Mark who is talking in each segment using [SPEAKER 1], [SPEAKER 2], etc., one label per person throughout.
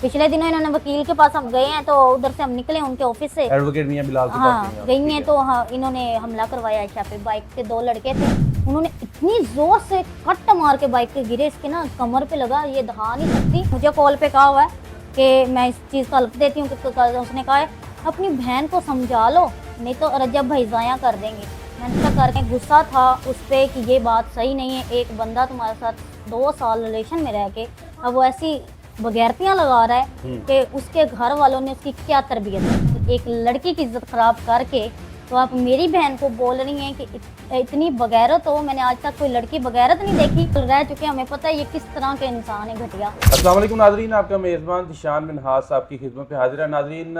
[SPEAKER 1] पिछले दिनों इन्होंने वकील के पास हम गए हैं, तो उधर से हम निकले उनके ऑफिस से,
[SPEAKER 2] एडवोकेट मियां बिलाल के पास
[SPEAKER 1] हाँ
[SPEAKER 2] गई हैं
[SPEAKER 1] गई हैं, तो हाँ इन्होंने हमला करवाया आयशा पे। बाइक पे 2 लड़के थे, उन्होंने इतनी जोर से कट मार के बाइक पे गिरे, इसके ना कमर पे लगा, ये दहा नहीं सकती। मुझे कॉल पे कहा हुआ है कि मैं इस चीज़ का हल्फ देती हूँ कि उसने कहा है अपनी बहन को समझा लो, नहीं तो रजब भाई ज़ाया कर देंगे। मैंने कहा करके गुस्सा था उस पर कि ये बात सही नहीं है, एक बंदा तुम्हारे साथ 2 साल रिलेशन में रह के अब वो ऐसी बगैरतियाँ लगा रहा है कि उसके घर वालों ने उसकी क्या तरबियत है। एक लड़की की इज्जत खराब करके तो आप मेरी बहन को बोल रही हैं कि इतनी बगैरत हो। मैंने आज तक कोई लड़की बगैरत नहीं देखी, रह चुके, हमें पता है ये किस तरह के इंसान है, घटिया।
[SPEAKER 2] अस्सलाम वालेकुम नाजरीन, आपका मेज़बान दिशान मिनहास आपकी खिदमत में हाजिर है। नाजरीन,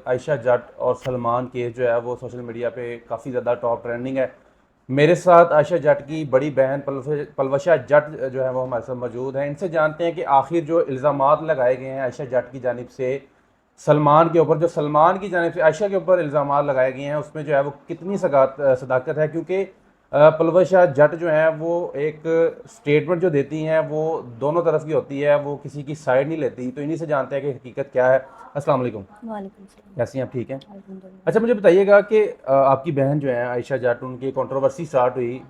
[SPEAKER 2] आयशा जट और सलमान केस जो है वो सोशल मीडिया पे काफ़ी ज़्यादा टॉप ट्रेंडिंग है। मेरे साथ आयशा जट की बड़ी बहन पलवशा जट जो है वो हमारे साथ मौजूद है। इनसे जानते हैं कि आखिर जो इल्ज़ामात लगाए गए हैं आयशा जट की जानिब से सलमान के ऊपर, जो सलमान की जानिब से आयशा के ऊपर इल्ज़ामात लगाए गए हैं, उसमें जो है वो कितनी सदाकत है। क्योंकि पलवशा जट जो है वो एक स्टेटमेंट जो देती हैं वो दोनों तरफ की होती है, वो किसी की साइड नहीं लेती। तो इन्हीं से जानते हैं कि हकीकत क्या है। अस्सलाम वालेकुम।
[SPEAKER 1] वालेकुम सलाम।
[SPEAKER 2] कैसी हैं आप? ठीक हैं?
[SPEAKER 1] अल्हम्दुलिल्लाह।
[SPEAKER 2] अच्छा, मुझे बताइएगा कि आपकी बहन जो है आयशा जट, उनकी कंट्रोवर्सी स्टार्ट हुई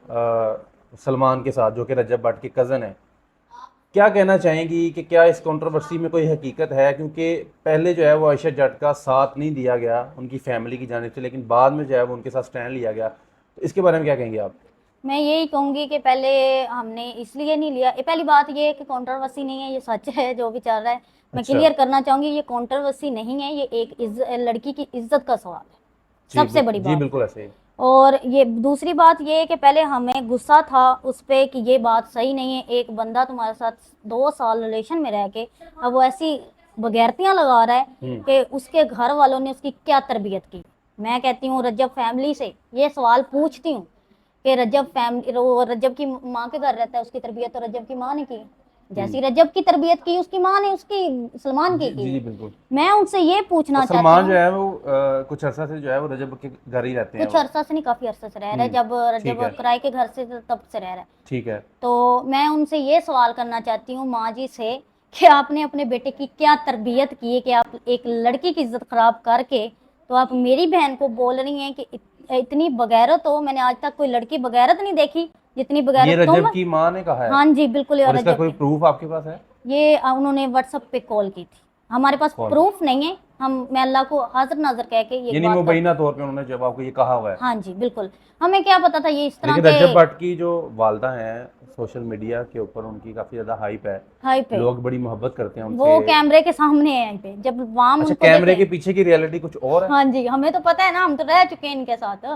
[SPEAKER 2] सलमान के साथ, जो कि रजब भट्ट के कज़न है। क्या कहना चाहेंगी कि क्या इस कंट्रोवर्सी में कोई हकीकत है? क्योंकि पहले जो है वो आयशा जट का साथ नहीं दिया गया उनकी फैमिली की जानिब से, लेकिन बाद में जो है वो उनके साथ स्टैंड लिया गया। तो इसके बारे में क्या कहेंगे आप?
[SPEAKER 1] मैं यही कहूँगी कि पहले हमने इसलिए नहीं लिया, ये पहली बात ये है कि कंट्रोवर्सी नहीं है, ये सच है जो भी चल रहा है। मैं
[SPEAKER 2] अच्छा।
[SPEAKER 1] क्लियर करना चाहूँगी, ये कंट्रोवर्सी नहीं है, ये एक लड़की की इज्जत का सवाल है,
[SPEAKER 2] जी
[SPEAKER 1] सबसे बड़ी
[SPEAKER 2] जी,
[SPEAKER 1] बात।
[SPEAKER 2] बिल्कुल ऐसे ही।
[SPEAKER 1] और ये दूसरी बात ये है कि पहले हमें गुस्सा था उस पर कि ये बात सही नहीं है, एक बंदा तुम्हारे साथ 2 साल रिलेशन में रह के अब वो ऐसी बगैरतियाँ लगा रहा है कि उसके घर वालों ने उसकी क्या तरबियत की। मैं कहती हूँ रजब फैमिली से ये सवाल पूछती हूँ कि रजब फैमिली, रजब की माँ के घर रहता है, उसकी तरबियत तो रजब की माँ ने की, जैसी रजब की तरबियत की उसकी माँ ने उसकी सलमान की
[SPEAKER 2] जी जी, बिल्कुल।
[SPEAKER 1] मैं उनसे ये
[SPEAKER 2] तो
[SPEAKER 1] पूछना चाहती
[SPEAKER 2] सलमान जो
[SPEAKER 1] हूँ।
[SPEAKER 2] है वो कुछ अरसा से जो है वो रजब के घर ही रहते हैं
[SPEAKER 1] कुछ
[SPEAKER 2] वो।
[SPEAKER 1] अरसा से नहीं, काफी अरसे से रह रहे हैं, जब
[SPEAKER 2] ठीक
[SPEAKER 1] जब
[SPEAKER 2] है।
[SPEAKER 1] किराए के घर से तब से रह रहा है।
[SPEAKER 2] ठीक है।
[SPEAKER 1] तो मैं उनसे ये सवाल करना चाहती हूँ माँ जी से कि आपने अपने बेटे की क्या तरबियत की है कि आप एक लड़की की इज्जत खराब करके तो आप मेरी बहन को बोल रही हैं कि इतनी बगैरत हो। मैंने आज तक कोई लड़की बगैरत नहीं देखी जितनी
[SPEAKER 2] ये
[SPEAKER 1] बगैरत तुम।
[SPEAKER 2] रजब की माँ ने कहा है?
[SPEAKER 1] हाँ जी बिल्कुल,
[SPEAKER 2] और इसका
[SPEAKER 1] रजब
[SPEAKER 2] कोई
[SPEAKER 1] के
[SPEAKER 2] प्रूफ आपके पास है?
[SPEAKER 1] ये उन्होंने व्हाट्सएप पे कॉल की थी, हमारे पास
[SPEAKER 2] कौन?
[SPEAKER 1] प्रूफ नहीं है, मैं अल्लाह को हाजिर नाजर कह के ये
[SPEAKER 2] यानी
[SPEAKER 1] बात कर।
[SPEAKER 2] मुबैना तौर पे उन्होंने जब आपको ये कहा हुआ है।
[SPEAKER 1] हाँ जी बिल्कुल, हमें क्या पता था ये इस तरह
[SPEAKER 2] लेकिन
[SPEAKER 1] के
[SPEAKER 2] रजब भट्ट की जो वालदा हैं, सोशल मीडिया के ऊपर उनकी काफ़ी ज़्यादा हाइप है।
[SPEAKER 1] हाई पे,
[SPEAKER 2] लोग बड़ी मोहब्बत करते हैं
[SPEAKER 1] वो
[SPEAKER 2] उनसे।
[SPEAKER 1] कैमरे के सामने है, यहीं पे जब वाम
[SPEAKER 2] अच्छा,
[SPEAKER 1] उनको
[SPEAKER 2] कैमरे के
[SPEAKER 1] देखे।
[SPEAKER 2] पीछे की रियलिटी कुछ और है?
[SPEAKER 1] हाँ जी, हमें तो पता है ना, हम तो रह चुके हैं इनके साथ,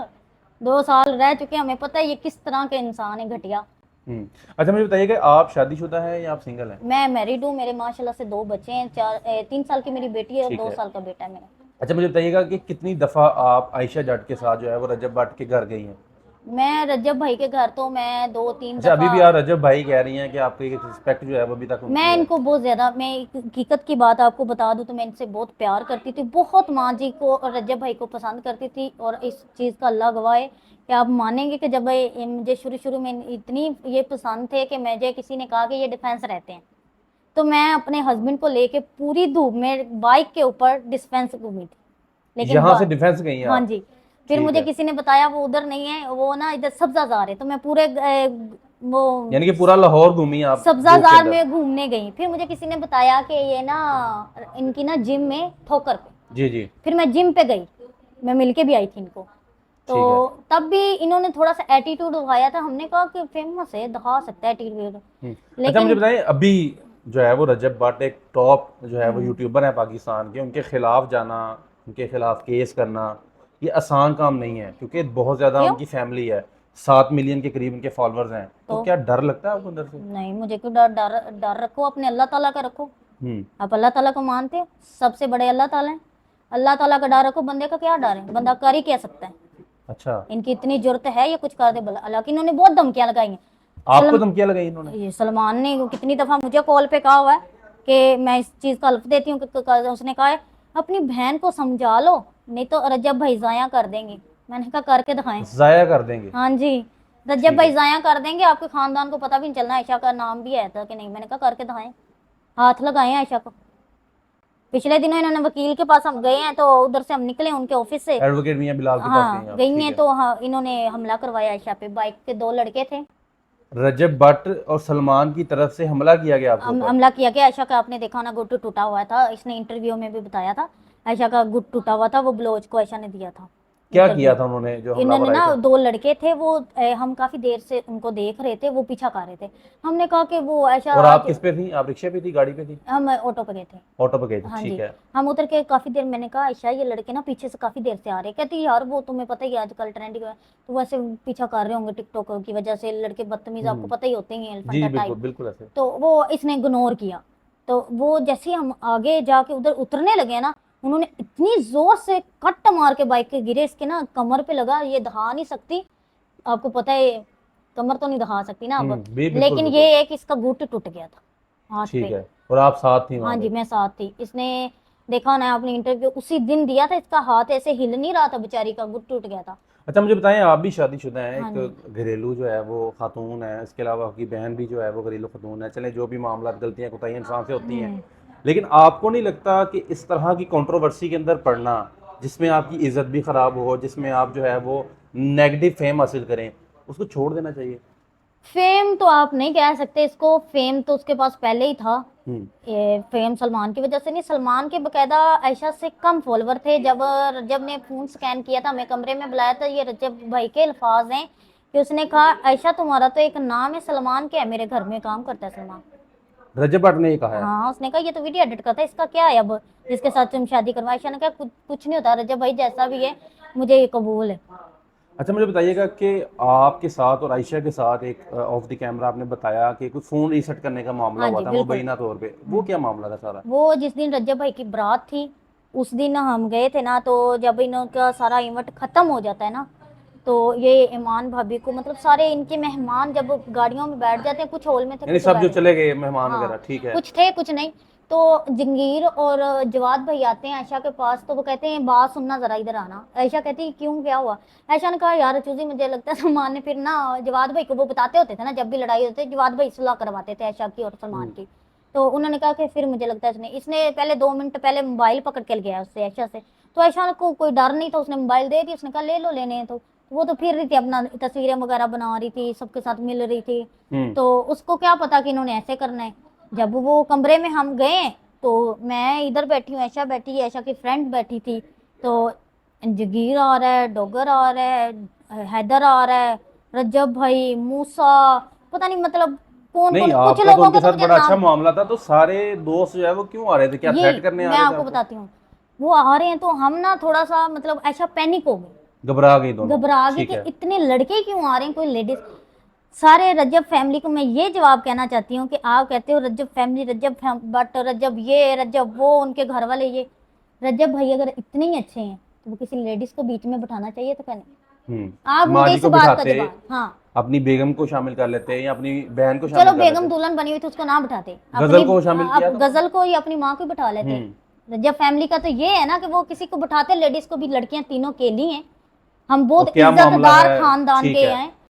[SPEAKER 1] 2 साल रह चुके हैं, हमें पता है ये किस तरह के इंसान है, घटिया।
[SPEAKER 2] अच्छा, मुझे बताइए कि आप शादीशुदा हैं या आप सिंगल हैं?
[SPEAKER 1] मैं मैरिड हूँ, मेरे माशाल्लाह से 2 बच्चे हैं, 3 साल की मेरी बेटी है और
[SPEAKER 2] ठीक
[SPEAKER 1] 2
[SPEAKER 2] है।
[SPEAKER 1] साल का बेटा है मेरा।
[SPEAKER 2] अच्छा, मुझे बताइएगा कि कितनी दफ़ा आप आयशा जट के साथ जो है वो रजब भट्ट के घर गई हैं?
[SPEAKER 1] मैं रजब भाई के घर तो मैं 2-3
[SPEAKER 2] अच्छा, अभी
[SPEAKER 1] दफा।
[SPEAKER 2] भी आप रजब भाई कह रही हैं कि आपकी रिस्पेक्ट जो है वो अभी तक उनकी
[SPEAKER 1] मैं
[SPEAKER 2] है?
[SPEAKER 1] इनको बहुत ज़्यादा, मैं एक हकीकत की बात आपको बता दूं तो मैं इनसे बहुत प्यार करती थी, बहुत माँ जी को और रजब भाई को पसंद करती थी। और इस चीज़ का अल्लाह गवाह है कि आप मानेंगे कि जब मुझे शुरू शुरू में इतनी ये पसंद थे कि मुझे किसी ने कहा कि ये डिफेंस रहते हैं, तो मैं अपने हस्बैंड को लेके पूरी धूप में बाइक के ऊपर डिफेंस घूमी थी। लेकिन
[SPEAKER 2] यहाँ से डिफेंस गई हैं
[SPEAKER 1] हाँ
[SPEAKER 2] आप?
[SPEAKER 1] जी, फिर
[SPEAKER 2] ठीक
[SPEAKER 1] मुझे
[SPEAKER 2] है।
[SPEAKER 1] किसी ने बताया वो उधर नहीं है, वो ना इधर सब्जाजार है, तो मैं पूरे वो
[SPEAKER 2] यानी कि पूरा लाहौर घूमी आप धूप के
[SPEAKER 1] सब्जाजार
[SPEAKER 2] अंदर?
[SPEAKER 1] में घूमने गई। फिर मुझे किसी ने बताया कि ये ना इनकी ना जिम में ठोकर पे,
[SPEAKER 2] जी जी।
[SPEAKER 1] फिर मैं जिम पे गई, मैं मिलके भी आई थी इनको। तो
[SPEAKER 2] ठीक है।
[SPEAKER 1] तब भी इन्होंने थोड़ा सा एटीट्यूड दिखाया था, हमने कहा कि फेमस है, दिखा सकता है एटीट्यूड,
[SPEAKER 2] अच्छा, मुझे
[SPEAKER 1] लेकिन
[SPEAKER 2] बताइए, अभी जो है वो रजब भट्ट एक टॉप जो है वो यूट्यूबर है पाकिस्तान के, उनके खिलाफ जाना, उनके खिलाफ केस करना, ये आसान काम नहीं है। क्योंकि बहुत ज़्यादा
[SPEAKER 1] क्यों?
[SPEAKER 2] उनकी फैमिली है, 7 मिलियन के करीब उनके फॉलोअर्स हैं। तो
[SPEAKER 1] तो
[SPEAKER 2] क्या डर लगता है आपको अंदर से?
[SPEAKER 1] नहीं, मुझे क्यों डर, डर डर रखो अपने अल्लाह ताला का रखो।
[SPEAKER 2] हम्म।
[SPEAKER 1] आप अल्लाह ताला को मानते हो, सबसे बड़े अल्लाह ताला हैं, अल्लाह ताला का डर रखो, बंदे का क्या डर है, बंदा कर ही क्या सकता है।
[SPEAKER 2] अच्छा,
[SPEAKER 1] इनकी इतनी जरूरत है ये कुछ कर दे भला, हालांकि इन्होंने बहुत धमकियां लगाई हैं।
[SPEAKER 2] आपको
[SPEAKER 1] सलम
[SPEAKER 2] धमकियां लगाई इन्होंने?
[SPEAKER 1] ये सलमान ने कितनी दफा मुझे कॉल पे कहा हुआ है कि मैं इस चीज का हल्फ देती हूँ उसने कहा है अपनी बहन को समझा लो, नहीं तो रजब भाई ज़ाया कर देंगे। मैंने कहा करके दिखाएं।
[SPEAKER 2] ज़ाया कर देंगे?
[SPEAKER 1] हाँ जी, रजब
[SPEAKER 2] ठीक
[SPEAKER 1] भाई
[SPEAKER 2] है।
[SPEAKER 1] ज़ाया कर देंगे, आपके खानदान को पता भी नहीं चलना आयशा का नाम भी आया था कि नहीं। मैंने कहा करके दिखाएं, हाथ लगाए आयशा को। पिछले दिनों इन्होंने वकील के पास हम गए हैं, तो उधर से हम निकले उनके ऑफिस से।
[SPEAKER 2] एडवोकेट मियां बिलाल के पास गए
[SPEAKER 1] हाँ
[SPEAKER 2] आप,
[SPEAKER 1] गई
[SPEAKER 2] ठीक
[SPEAKER 1] हैं,
[SPEAKER 2] है।
[SPEAKER 1] तो हाँ इन्होंने हमला करवाया आयशा पे। बाइक पे दो लड़के थे।
[SPEAKER 2] रजब भट्ट और सलमान की तरफ से हमला किया गया आपके ऊपर?
[SPEAKER 1] हमला किया कि आयशा का आपने देखा होना गुट टूटा हुआ था, इसने इंटरव्यू में भी बताया था। आयशा का गुट टूटा हुआ था, वो ब्लाउज को आयशा ने दिया था।
[SPEAKER 2] क्या
[SPEAKER 1] इंटरव्यू
[SPEAKER 2] किया था उन्होंने जो
[SPEAKER 1] इन्होंने
[SPEAKER 2] हमलावर आए
[SPEAKER 1] ना,
[SPEAKER 2] थे?
[SPEAKER 1] दो लड़के थे वो, हम काफी देर से उनको देख रहे थे, वो पीछा कर रहे थे। हमने कहा कि वो आयशा
[SPEAKER 2] और आप
[SPEAKER 1] आज,
[SPEAKER 2] किस पे थी? आप रिक्शे पे थी, गाड़ी पे थी?
[SPEAKER 1] हम ऑटो पे गए थे।
[SPEAKER 2] ऑटो पे गए थे,
[SPEAKER 1] हाँ
[SPEAKER 2] ठीक
[SPEAKER 1] जी।
[SPEAKER 2] है।
[SPEAKER 1] हम उतर के काफी देर, मैंने कहा आयशा ये लड़के ना पीछे से काफी देर से आ रहे हैं। कहती यार वो तुम्हें पता ही है आजकल ट्रेंडिंग है, तो वैसे पीछा कर रहे होंगे टिकटॉक की वजह से, लड़के बदतमीज आपको पता ही होते हैं,
[SPEAKER 2] जी
[SPEAKER 1] एलिफेंटा
[SPEAKER 2] बिल्कुल
[SPEAKER 1] टाइप।
[SPEAKER 2] बिल्कुल ऐसे।
[SPEAKER 1] तो वो इसने इग्नोर किया। तो वो जैसे ही हम आगे जाके उधर उतरने लगे ना, उन्होंने इतनी जोर से कट मार के बाइक के गिरे, इसके ना कमर पे लगा। ये दहा नहीं सकती, आपको पता है कमर तो नहीं दहा सकती ना अब,
[SPEAKER 2] बिल्कुल
[SPEAKER 1] लेकिन
[SPEAKER 2] बिल्कुल,
[SPEAKER 1] ये है कि इसका घुट टूट गया था हाथ
[SPEAKER 2] ठीक
[SPEAKER 1] पे।
[SPEAKER 2] है। और आप साथ थी
[SPEAKER 1] हाँ
[SPEAKER 2] वहां
[SPEAKER 1] जी,
[SPEAKER 2] पे?
[SPEAKER 1] मैं साथ थी। इसने देखा होना आपने इंटरव्यू उसी दिन दिया था, इसका हाथ ऐसे हिल नहीं रहा था, बेचारी का घुट टूट गया था।
[SPEAKER 2] अच्छा मुझे बताएं, आप भी शादीशुदा हैं,
[SPEAKER 1] हाँ जी।
[SPEAKER 2] एक घरेलू जो है वो खातून है, इसके अलावा आपकी बहन भी जो है वो घरेलू खातून है। चलें जो भी मामला, गलतियां कोताहियां इंसान से होती हैं, लेकिन आपको नहीं लगता कि इस तरह की कंट्रोवर्सी के अंदर पड़ना, जिसमें आपकी इज्जत भी ख़राब हो, जिसमें आप जो है वो नेगेटिव फेम हासिल करें, उसको छोड़ देना चाहिए?
[SPEAKER 1] फेम तो आप नहीं कह सकते इसको, फेम तो उसके पास पहले ही था।
[SPEAKER 2] हम्म।
[SPEAKER 1] ये फेम सलमान की वजह से नहीं, सलमान के बकायदा आयशा से कम फॉलोवर थे। जब रजब ने फोन स्कैन किया था, हमें कमरे में बुलाया था, ये रजब भाई के अल्फाज हैं कि उसने कहा आयशा तुम्हारा तो एक नाम है, सलमान क्या है, मेरे घर में काम करता है सलमान।
[SPEAKER 2] रजब भट्ट ने ये कहा है?
[SPEAKER 1] हाँ उसने कहा ये तो वीडियो एडिट करता है, इसका क्या है अब जिसके साथ तुम शादी करवा। आयशा ने कहा कुछ नहीं होता रजब भाई, जैसा भी है मुझे ये कबूल है।
[SPEAKER 2] अच्छा मुझे बताइएगा कि आपके साथ और आयशा के साथ एक ऑफ द कैमरा आपने बताया कि कुछ फ़ोन रीसेट करने का मामला
[SPEAKER 1] हाँ
[SPEAKER 2] हुआ
[SPEAKER 1] जी
[SPEAKER 2] था
[SPEAKER 1] बिल्कुल।
[SPEAKER 2] मुबैना तौर पे, वो क्या मामला था सारा?
[SPEAKER 1] वो जिस दिन रजब भाई की बारात थी, उस दिन हम गए थे ना, तो जब इनका सारा इवेंट खत्म हो जाता है ना, तो ये ईमान भाभी को, मतलब सारे इनके मेहमान जब गाड़ियों में बैठ जाते हैं, कुछ हॉल में थे
[SPEAKER 2] यानी
[SPEAKER 1] कुछ
[SPEAKER 2] सब जो
[SPEAKER 1] बैठ,
[SPEAKER 2] चले गए मेहमान
[SPEAKER 1] हाँ
[SPEAKER 2] वगैरह, ठीक है।
[SPEAKER 1] कुछ थे कुछ नहीं। तो जंगीर और जवाद भाई आते हैं आयशा के पास, तो वो कहते हैं बात सुनना जरा, इधर आना। आयशा कहती है क्यों, क्या हुआ? आयशा ने कहा यार चूजी मुझे लगता है सलमान ने फिर ना जवाद भाई को, वो बताते होते थे ना जब भी लड़ाई होती है, जवाद भाई सुलह करवाते थे आयशा की और सलमान की। तो उन्होंने कहा कि फिर मुझे लगता है इसने इसने पहले 2 मिनट पहले मोबाइल पकड़ के गया उससे, आयशा से। तो आयशा को कोई डर नहीं था, उसने मोबाइल दे दी, उसने कहा ले लो लेने हैं। तो वो तो फिर रही थी अपना, तस्वीरें वगैरह बना रही थी, सबके साथ मिल रही थी। तो उसको क्या पता कि इन्होंने ऐसे करना है। जब वो कमरे में हम गए, तो मैं इधर बैठी हूँ, आयशा बैठी है, आयशा की फ्रेंड बैठी थी। तो जगीर आ रहा है, डॉगर आ रहा है, हैदर आ रहा है, रजब भाई, मूसा, पता नहीं मतलब कौन
[SPEAKER 2] नहीं
[SPEAKER 1] कौन, कुछ
[SPEAKER 2] आपका तो
[SPEAKER 1] लोगों
[SPEAKER 2] उनके
[SPEAKER 1] के तो
[SPEAKER 2] साथ
[SPEAKER 1] मुझे
[SPEAKER 2] बड़ा अच्छा
[SPEAKER 1] नाम,
[SPEAKER 2] मामला था, तो सारे दोस्त जो है वो क्यों आ रहे थे? क्या
[SPEAKER 1] ये
[SPEAKER 2] थ्रेट करने आ
[SPEAKER 1] मैं
[SPEAKER 2] रहे थे
[SPEAKER 1] आपको
[SPEAKER 2] आपको?
[SPEAKER 1] बताती हूँ। वो आ रहे हैं तो हम ना थोड़ा सा मतलब ऐसा पैनिक हो गए,
[SPEAKER 2] घबरा गई दोनों?
[SPEAKER 1] घबरा गए
[SPEAKER 2] ठीक
[SPEAKER 1] कि
[SPEAKER 2] है।
[SPEAKER 1] इतने लड़के क्यों आ रहे हैं, कोई लेडीज। सारे रजब फैमिली को मैं ये जवाब कहना चाहती हूँ कि आप कहते हो रजब फैमिली, बट रजब ये रजब वो, उनके घर वाले ये। रजब भाई अगर इतने ही अच्छे हैं तो वो किसी लेडीज को बीच में बिठाना चाहिए था क्या नहीं? आप
[SPEAKER 2] माँ
[SPEAKER 1] मुझे
[SPEAKER 2] जी
[SPEAKER 1] इस
[SPEAKER 2] को
[SPEAKER 1] बात का
[SPEAKER 2] बिठाते,
[SPEAKER 1] जवाब, हाँ
[SPEAKER 2] अपनी बेगम को शामिल कर लेते या अपनी बहन को
[SPEAKER 1] चलो
[SPEAKER 2] शामिल कर
[SPEAKER 1] बेगम
[SPEAKER 2] लेते।
[SPEAKER 1] दुल्हन बनी हुई थी उसको ना बिठाते,
[SPEAKER 2] गजल
[SPEAKER 1] अपनी
[SPEAKER 2] को शामिल किया तो?
[SPEAKER 1] गजल को या अपनी माँ को बिठा लेते। रजब फैमिली का तो ये है ना कि वो किसी को बिठाते, लेडीज को भी, लड़कियां तीनों केली हैं, हम
[SPEAKER 2] और
[SPEAKER 1] बहुत
[SPEAKER 2] क्या मामला
[SPEAKER 1] इज्जतदार
[SPEAKER 2] है?
[SPEAKER 1] खानदान
[SPEAKER 2] ठीक
[SPEAKER 1] के
[SPEAKER 2] है।
[SPEAKER 1] हैं।